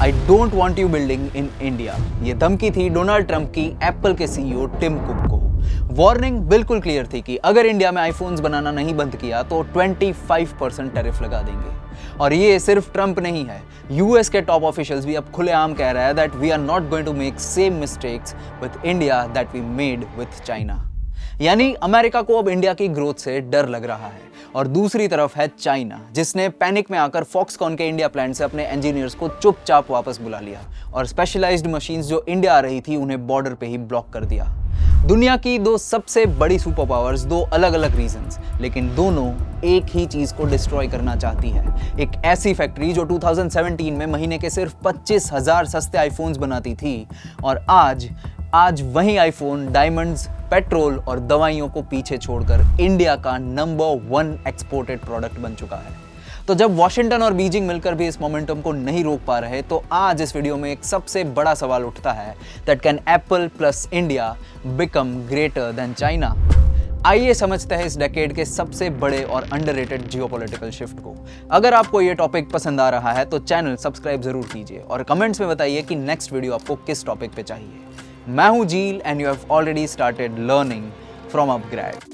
I don't want you building in India. ये धमकी थी डोनाल्ड ट्रंप की एप्पल के सीईओ टिम कुक को। वार्निंग बिल्कुल क्लियर थी कि अगर इंडिया में आईफोन्स बनाना नहीं बंद किया तो 25% टैरिफ लगा देंगे। और ये सिर्फ ट्रंप नहीं है, यूएस के टॉप ऑफिशियल्स भी अब खुलेआम कह रहे हैं that we are not going to make same mistakes with India that we made with China. यानी अमेरिका को अब इंडिया की ग्रोथ से डर लग रहा है। और दूसरी तरफ है चाइना, जिसने पैनिक में आकर फॉक्सकॉन के इंडिया प्लांट से अपने इंजीनियर्स को चुपचाप वापस बुला लिया और स्पेशलाइज्ड मशीन्स जो इंडिया आ रही थी उन्हें बॉर्डर पे ही ब्लॉक कर दिया। दुनिया की दो सबसे बड़ी सुपर पावर्स, दो अलग अलग रीजंस, लेकिन दोनों एक ही चीज को डिस्ट्रॉय करना चाहती है। एक ऐसी फैक्ट्री जो 2017 में महीने के सिर्फ 25,000 सस्ते आईफोन्स बनाती थी और आज वही आईफोन डायमंड्स, पेट्रोल और दवाइयों को पीछे छोड़कर इंडिया का नंबर 1 एक्सपोर्टेड प्रोडक्ट बन चुका है। तो जब वॉशिंगटन और बीजिंग मिलकर भी इस मोमेंटम को नहीं रोक पा रहे, तो आज इस वीडियो में एक सबसे बड़ा सवाल उठता है that can Apple plus India become greater than China. आइए समझते हैं इस डेकेड के सबसे बड़े और अंडररेटेड जियोपॉलिटिकल शिफ्ट को। अगर आपको ये टॉपिक पसंद आ रहा है तो चैनल सब्सक्राइब जरूर कीजिए और कमेंट्स में बताइए कि नेक्स्ट वीडियो आपको किस टॉपिक पे चाहिए। मैं हूं Zeel and you have already started learning from upGrad.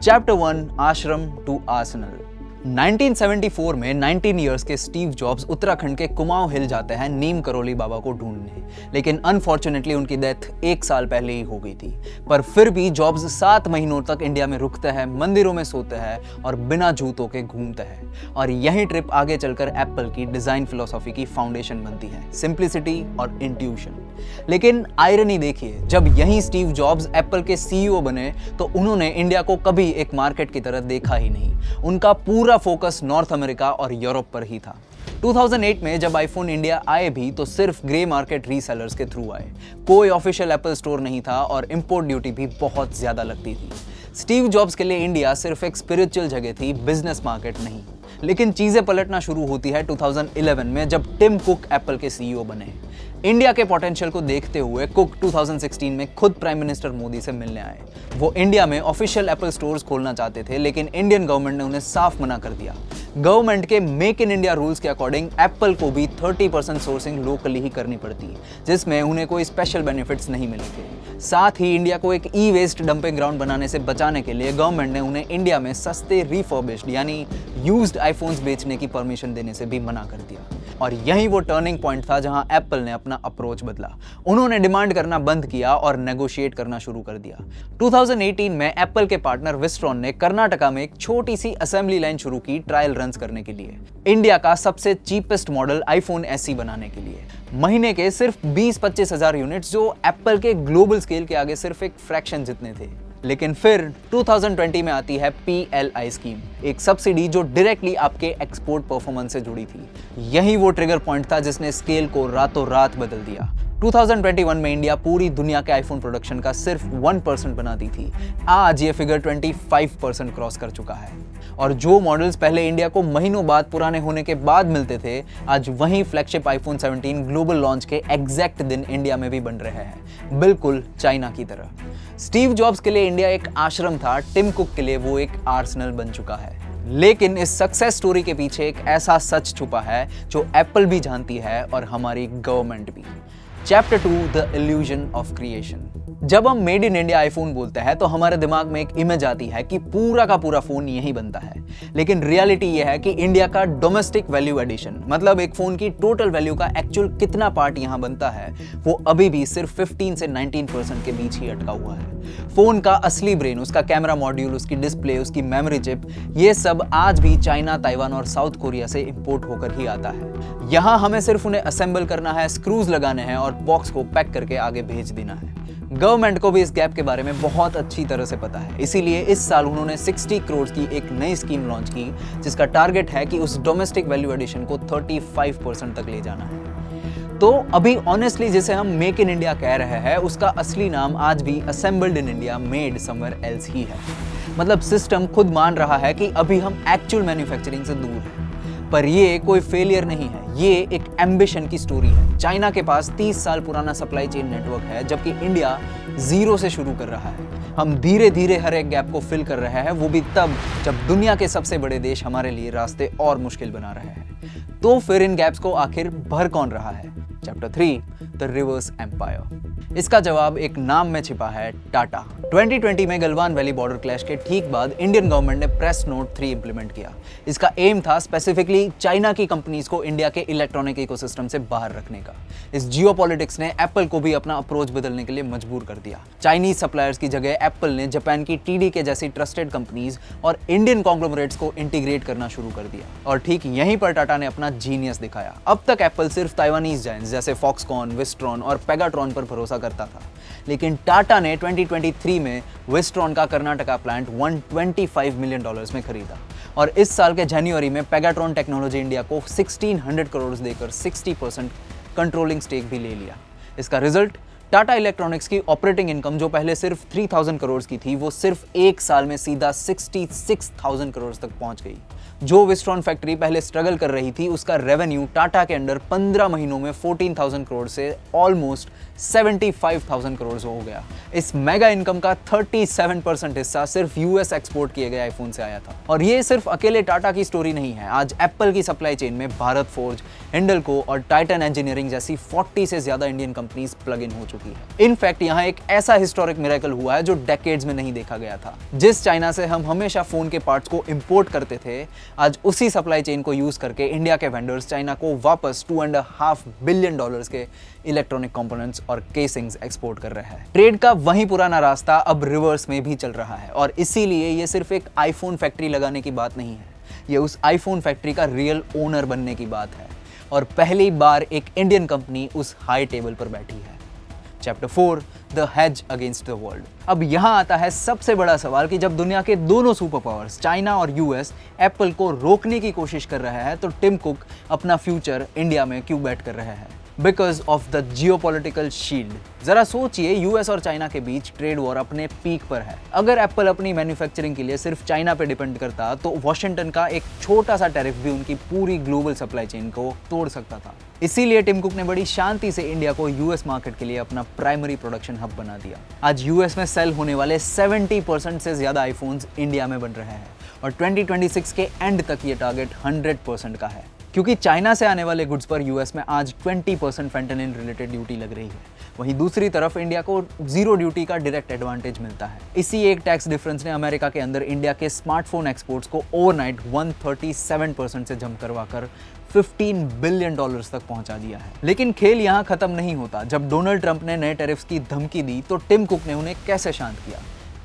Chapter 1, ashram to Arsenal. 1974 में 19 इयर्स के स्टीव जॉब्स उत्तराखंड के कुमाऊं हिल जाते हैं नीम करोली बाबा को ढूंढने, लेकिन अनफॉर्चुनेटली उनकी डेथ 1 साल पहले ही हो गई थी। पर फिर भी जॉब्स 7 महीनों तक इंडिया में रुकते हैं, मंदिरों में सोते हैं और बिना जूतों के घूमते हैं। और यही ट्रिप आगे चलकर एप्पल की डिजाइन फिलॉसफी की फाउंडेशन बनती है, सिंप्लिसिटी और इंट्यूशन। लेकिन आयरनी देखिए, जब यही स्टीव जॉब्स एप्पल के सीईओ बने तो उन्होंने इंडिया को कभी एक मार्केट की तरह देखा ही नहीं। उनका पूरा फोकस नॉर्थ अमेरिका और यूरोप पर ही था। 2008 में जब आईफोन इंडिया आए भी तो सिर्फ ग्रे मार्केट रीसेलर्स के थ्रू आए। कोई ऑफिशियल एप्पल स्टोर नहीं था और इंपोर्ट ड्यूटी भी बहुत ज्यादा लगती थी। स्टीव जॉब्स के लिए इंडिया सिर्फ एक स्पिरिचुअल जगह थी, बिजनेस मार्केट नहीं। लेकिन चीजें पलटना शुरू होती है 2011 में जब टिम कुक एप्पल के सीईओ बने। इंडिया के पोटेंशियल को देखते हुए कुक 2016 में खुद प्राइम मिनिस्टर मोदी से मिलने आए। वो इंडिया में ऑफिशियल एप्पल स्टोर्स खोलना चाहते थे, लेकिन इंडियन गवर्नमेंट ने उन्हें साफ मना कर दिया। गवर्नमेंट के मेक इन इंडिया रूल्स के अकॉर्डिंग एप्पल को भी 30% सोर्सिंग लोकली ही करनी पड़ती, जिसमें उन्हें कोई स्पेशल बेनिफिट्स नहीं मिलेंगे। साथ ही इंडिया को एक ई वेस्ट डंपिंग ग्राउंड बनाने से बचाने के लिए गवर्नमेंट ने उन्हें इंडिया में सस्ते रिफर्बिश्ड यानी यूज्ड आईफोन्स बेचने की परमिशन देने से भी मना कर दिया। और यही वो टर्निंग पॉइंट था जहां एप्पल ने अपना अप्रोच बदला। उन्होंने डिमांड करना बंद किया और नेगोशिएट करना शुरू कर दिया। 2018 में एप्पल के पार्टनर विस्ट्रॉन ने कर्नाटका में एक छोटी सी असेंबली लाइन शुरू की ट्रायल रन्स करने के लिए, इंडिया का सबसे चीपेस्ट मॉडल आईफोन एसई बनाने के लिए। महीने के सिर्फ 20-25 हजार यूनिट्स, जो एप्पल के ग्लोबल स्केल के आगे सिर्फ एक फ्रैक्शन जितने थे। लेकिन फिर 2020 में आती है PLI स्कीम, एक सब्सिडी जो डायरेक्टली आपके एक्सपोर्ट परफॉर्मेंस से जुड़ी थी। यही वो ट्रिगर पॉइंट था जिसने स्केल को रातों रात बदल दिया। 2021 में इंडिया पूरी दुनिया के आईफोन प्रोडक्शन का सिर्फ 1% बनाती थी। आज ये फिगर 25% क्रॉस कर चुका है। और जो मॉडल्स पहले इंडिया को महीनों बाद पुराने होने के बाद मिलते थे, आज वही फ्लैगशिप आईफोन 17 ग्लोबल लॉन्च के एग्जैक्ट दिन इंडिया में भी बन रहे हैं, बिल्कुल चाइना की तरह। स्टीव जॉब्स के लिए इंडिया एक आश्रम था, टिम कुक के लिए वो एक आर्सेनल बन चुका है। लेकिन इस सक्सेस स्टोरी के पीछे एक ऐसा सच छुपा है जो एप्पल भी जानती है और हमारी गवर्नमेंट भी। Chapter 2, the illusion of creation. जब हम मेड इन इंडिया आईफोन बोलते हैं तो हमारे दिमाग में एक इमेज आती है कि पूरा का पूरा फोन यही बनता है। लेकिन रियलिटी यह है कि इंडिया का डोमेस्टिक वैल्यू एडिशन, मतलब एक फोन की टोटल वैल्यू का एक्चुअल कितना पार्ट यहां बनता है, वो अभी भी सिर्फ 15 से 19% के बीच ही अटका हुआ है। फोन का असली ब्रेन, उसका कैमरा मॉड्यूल, उसकी डिस्प्ले, उसकी मेमोरी चिप, ये सब आज भी चाइना, ताइवान और साउथ कोरिया से इंपोर्ट होकर ही आता है। यहाँ हमें सिर्फ उन्हें असेंबल करना है, स्क्रूज लगाने हैं और बॉक्स को पैक करके आगे भेज देना है। गवर्नमेंट को भी इस गैप के बारे में बहुत अच्छी तरह से पता है, इसीलिए इस साल उन्होंने 60 करोड़ की एक नई स्कीम लॉन्च की, जिसका टारगेट है कि उस डोमेस्टिक वैल्यू एडिशन को 35% तक ले जाना है। तो अभी ऑनेस्टली जिसे हम मेक इन इंडिया कह रहे हैं, उसका असली नाम आज भी assembled in India, made somewhere else he है। मतलब सिस्टम खुद मान रहा है कि अभी हम एक्चुअल मैन्युफैक्चरिंग से दूर हैं। पर ये कोई फेलियर नहीं है, ये एक एम्बिशन की स्टोरी है। चाइना के पास 30 साल पुराना सप्लाई चेन नेटवर्क है, जबकि इंडिया 0 से शुरू कर रहा है। हम धीरे धीरे हर एक गैप को फिल कर रहे हैं, वो भी तब जब दुनिया के सबसे बड़े देश हमारे लिए रास्ते और मुश्किल बना रहे हैं। तो फिर इन गैप्स को आखिर भर कौन रहा है? Chapter 3, the reverse empire. इसका जवाब एक नाम में छिपा है, टाटा। 2020 में गलवान वैली बॉर्डर क्लैश के ठीक बाद इंडियन गवर्नमेंट ने प्रेस नोट 3 इंप्लीमेंट किया। इसका एम था स्पेसिफिकली चाइना की कंपनीज को इंडिया के इलेक्ट्रॉनिक इकोसिस्टम से बाहर रखने का। इस जियोपॉलिटिक्स ने एप्पल को भी अपना अप्रोच बदलने के लिए मजबूर कर दिया। चाइनीज सप्लायर्स की जगह एप्पल ने जापान की TDK जैसी ट्रस्टेड कंपनीज और इंडियन कॉन्ग्लोमरेट्स को इंटीग्रेट करना शुरू कर दिया। और ठीक यहीं पर टाटा ने अपना जीनियस दिखाया। अब तक एप्पल सिर्फ ताइवानीज जायंट्स जैसे फॉक्सकॉन, विस्ट्रॉन और पेगाट्रॉन पर भरोसा करता था, लेकिन टाटा ने 2023 में विस्ट्रॉन का कर्नाटका प्लांट $125 मिलियन में खरीदा और इस साल के जनवरी में पेगाट्रॉन टेक्नोलॉजी इंडिया को 1600 करोड़ देकर 60% कंट्रोलिंग स्टेक भी ले लिया। इसका रिजल्ट, टाटा इलेक्ट्रॉनिक्स की ऑपरेटिंग इनकम जो पहले सिर्फ 3000 करोड़ की थी, वो सिर्फ एक साल में सीधा 66,000 करोड़ तक पहुंच गई। जो विस्ट्रॉन फैक्ट्री पहले स्ट्रगल कर रही थी, उसका रेवेन्यू टाटा के अंडर 15 महीनों में 14,000 करोड़ से ऑलमोस्ट 75,000 करोड़ हो गया। इस मेगा इनकम का 37% हिस्सा सिर्फ US एक्सपोर्ट किए गए आईफोन से आया था। और ये सिर्फ अकेले टाटा की स्टोरी नहीं है। आज एप्पल की सप्लाई चेन में भारत फोर्ज, हिंडलको और टाइटन इंजीनियरिंग जैसी 40 से ज्यादा इंडियन कंपनीज प्लग इन हो चुकी है। इनफैक्ट यहाँ एक ऐसा हिस्टोरिक मिरेकल हुआ है जो डेकेड्स में नहीं देखा गया था। जिस चाइना से हम हमेशा फोन के पार्ट्स को इंपोर्ट करते थे, आज उसी सप्लाई चेन को यूज करके इंडिया के वेंडर्स चाइना को वापस $2.5 बिलियन के इलेक्ट्रॉनिक कंपोनेंट्स और केसिंग्स एक्सपोर्ट कर रहे हैं। ट्रेड का वही पुराना रास्ता अब रिवर्स में भी चल रहा है और इसीलिए ये सिर्फ एक आईफोन फैक्ट्री लगाने की बात नहीं है, ये उस आईफोन फैक्ट्री का रियल ओनर बनने की बात है। और पहली बार एक इंडियन कंपनी उस हाई टेबल पर बैठी है। Chapter 4, the hedge against the world. अब यहाँ आता है सबसे बड़ा सवाल कि जब दुनिया के दोनों सुपर पावर्स चाइना और US एप्पल को रोकने की कोशिश कर रहे हैं, तो टिम कुक अपना फ्यूचर इंडिया में क्यों बैट कर रहे हैं? Because of the geopolitical shield. जरा सोचिए, US और चाइना के बीच ट्रेड वॉर अपने पीक पर है। अगर एप्पल अपनी मैन्युफैक्चरिंग के लिए सिर्फ चाइना पे डिपेंड करता, तो वॉशिंगटन का एक छोटा सा टैरिफ भी उनकी पूरी ग्लोबल सप्लाई चेन को तोड़ सकता था। इसीलिए टिम कुक ने बड़ी शांति से इंडिया को US मार्केट के लिए अपना प्राइमरी प्रोडक्शन हब बना दिया। आज US में सेल होने वाले 70% से ज्यादा आईफोन्स इंडिया में बन रहे हैं और 2026 के एंड तक ये टारगेट 100% का है, क्योंकि चाइना से आने वाले गुड्स पर US में आज 20% फेंटेनिल रिलेटेड ड्यूटी लग रही है। वहीं दूसरी तरफ इंडिया को 0 ड्यूटी का डायरेक्ट एडवांटेज मिलता है। इसी एक टैक्स डिफरेंस ने अमेरिका के अंदर इंडिया के स्मार्टफोन एक्सपोर्ट्स को ओवरनाइट 137% से जंप करवाकर $15 बिलियन तक पहुंचा दिया है। लेकिन खेल यहां खत्म नहीं होता। जब डोनाल्ड ट्रंप ने नए टैरिफ्स की धमकी दी, तो टिम कुक ने उन्हें कैसे शांत किया?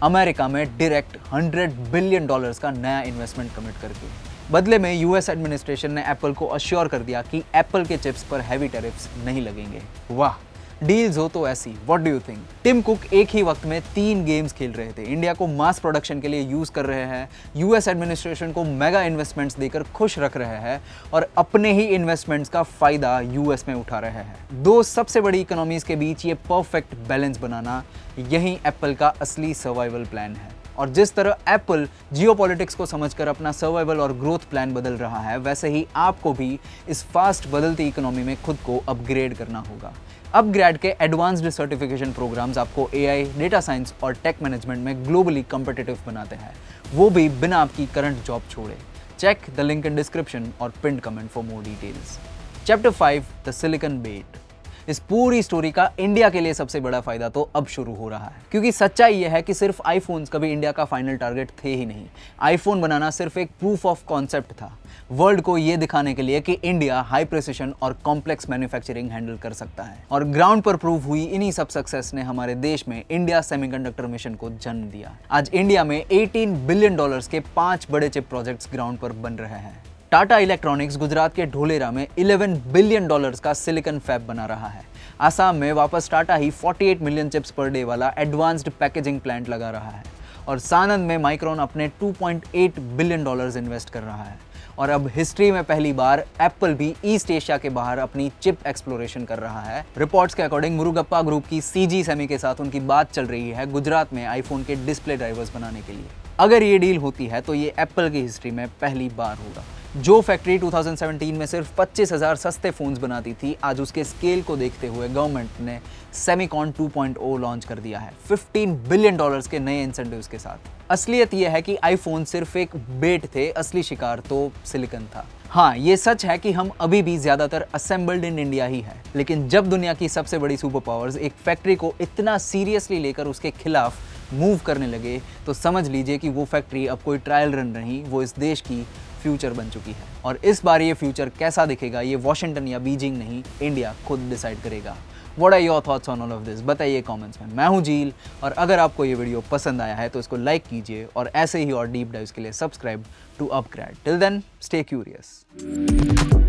अमेरिका में डायरेक्ट $100 बिलियन का नया इन्वेस्टमेंट कमिट करके। बदले में US एडमिनिस्ट्रेशन ने एप्पल को अश्योर कर दिया कि एप्पल के चिप्स पर हैवी टैरिफ्स नहीं लगेंगे। वाह, डील्स हो तो ऐसी। What do you think? Tim Cook एक ही वक्त में 3 गेम्स खेल रहे थे। इंडिया को मास प्रोडक्शन के लिए यूज कर रहे हैं, US एडमिनिस्ट्रेशन को मेगा इन्वेस्टमेंट्स देकर खुश रख रहे हैं और अपने ही इन्वेस्टमेंट्स का फायदा US में उठा रहे हैं। दो सबसे बड़ी इकोनॉमीज के बीच ये परफेक्ट बैलेंस बनाना, यही एप्पल का असली सर्वाइवल प्लान है। और जिस तरह एप्पल जियोपॉलिटिक्स को समझकर अपना सर्वाइवल और ग्रोथ प्लान बदल रहा है, वैसे ही आपको भी इस फास्ट बदलती इकोनॉमी में खुद को अपग्रेड करना होगा। अपग्रेड के एडवांस्ड सर्टिफिकेशन प्रोग्राम्स आपको AI, डेटा साइंस और टेक मैनेजमेंट में ग्लोबली कॉम्पिटिटिव बनाते हैं, वो भी बिना आपकी करंट जॉब छोड़े। Check the link in description और pinned comment for more details. Chapter 5, the silicon bet. इस पूरी स्टोरी का इंडिया के लिए सबसे बड़ा फायदा तो अब शुरू हो रहा है, क्योंकि सच्चाई यह है कि सिर्फ आईफोन्स कभी इंडिया का फाइनल टारगेट थे ही नहीं। आईफोन बनाना सिर्फ एक प्रूफ ऑफ कॉन्सेप्ट था, वर्ल्ड को यह दिखाने के लिए कि इंडिया हाई प्रिसिशन और कॉम्प्लेक्स मैन्युफैक्चरिंग हैंडल कर सकता है। और ग्राउंड पर प्रूव हुई इन्हीं सब सक्सेस ने हमारे देश में इंडिया सेमीकंडक्टर मिशन को जन्म दिया। आज इंडिया में $18 बिलियन के 5 बड़े चिप प्रोजेक्ट्स ग्राउंड पर बन रहे हैं। टाटा इलेक्ट्रॉनिक्स गुजरात के ढोलेरा में $11 बिलियन का सिलिकॉन फैब बना रहा है। आसाम में वापस टाटा ही 48 मिलियन चिप्स पर डे वाला एडवांस्ड पैकेजिंग प्लांट लगा रहा है। और सानंद में माइक्रोन अपने $2.8 बिलियन इन्वेस्ट कर रहा है। और अब हिस्ट्री में पहली बार एप्पल भी ईस्ट एशिया के बाहर अपनी चिप एक्सप्लोरेशन कर रहा है। रिपोर्ट्स के अकॉर्डिंग मुरुगप्पा ग्रुप की CG सेमी के साथ उनकी बात चल रही है गुजरात में आईफोन के डिस्प्ले ड्राइवर्स बनाने के लिए। अगर ये डील होती है तो ये एप्पल की हिस्ट्री में पहली बार होगा। जो फैक्ट्री 2017 में सिर्फ 25,000 सस्ते फोन्स बनाती थी, आज उसके स्केल को देखते हुए गवर्नमेंट ने सेमिकॉन 2.0 लॉन्च कर दिया है, $15 बिलियन के नए इंसेंटिव्स के साथ। असलियत यह है कि आईफोन सिर्फ एक बेट थे, असली शिकार तो सिलिकॉन था। हाँ, ये सच है कि हम अभी भी ज्यादातर असेंबल्ड इन इंडिया ही है, लेकिन जब दुनिया की सबसे बड़ी सुपर पावर्स एक फैक्ट्री को इतना सीरियसली लेकर उसके खिलाफ मूव करने लगे, तो समझ लीजिए कि वो फैक्ट्री अब कोई ट्रायल रन नहीं, वो इस देश की फ्यूचर बन चुकी है। और इस बार ये फ्यूचर कैसा दिखेगा, ये वॉशिंगटन या बीजिंग नहीं, इंडिया खुद डिसाइड करेगा। What are your thoughts on all of this, बताइए कमेंट्स में। मैं हूं झील, और अगर आपको ये वीडियो पसंद आया है तो इसको लाइक कीजिए, और ऐसे ही और डीप डाइव्स के लिए subscribe to upGrad. Till then, stay curious.